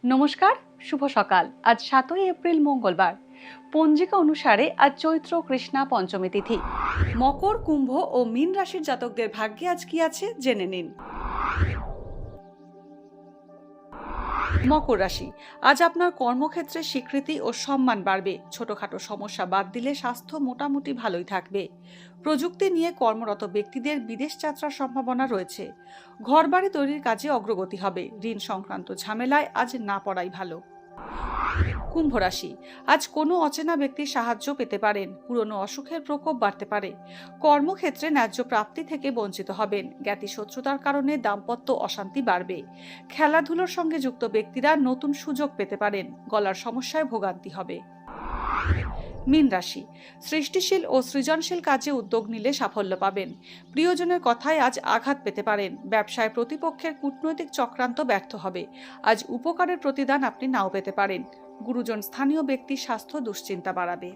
নমস্কার, শুভ সকাল। আজ ৭ই এপ্রিল মঙ্গলবার। পঞ্জিকা অনুসারে আজ চৈত্র কৃষ্ণা পঞ্চমী তিথি। মকর, কুম্ভ ও মীন রাশির জাতকদের ভাগ্যে আজ কি আছে জেনে নিন। মকর রাশি, আজ আপনার কর্মক্ষেত্রে স্বীকৃতি ও সম্মান বাড়বে। ছোটখাটো সমস্যা বাদ দিলে স্বাস্থ্য মোটামুটি ভালোই থাকবে। প্রযুক্তি নিয়ে কর্মরত ব্যক্তিদের বিদেশ যাত্রার সম্ভাবনা রয়েছে। ঘরবাড়ি তৈরির কাজে অগ্রগতি হবে। ঋণ সংক্রান্ত ঝামেলায় আজ না পড়াই ভালো। কুম্ভ রাশি, আজ কোনো অচেনা ব্যক্তির সাহায্য পেতে পারেন। পুরনো অসুখের প্রকোপ বাড়তে পারে। কর্মক্ষেত্রে ন্যায্য প্রাপ্তি থেকে বঞ্চিত হবেন। জ্ঞাতি শত্রুতার কারণে দাম্পত্য অশান্তি বাড়বে। খেলাধুলোর সঙ্গে যুক্ত ব্যক্তিরা নতুন সুযোগ পেতে পারেন। গলার সমস্যায় ভোগান্তি হবে। মীন রাশি, সৃষ্টিশীল ও সৃজনশীল কাজে উদ্যোগ নিলে সাফল্য পাবেন। প্রিয়জনের কথায় আজ আঘাত পেতে পারেন। ব্যবসায় প্রতিপক্ষের কূটনৈতিক চক্রান্ত ব্যর্থ হবে। আজ উপকারের প্রতিদান আপনি নাও পেতে পারেন। গুরুজন স্থানীয় ব্যক্তির স্বাস্থ্য দুশ্চিন্তা বাড়াবে।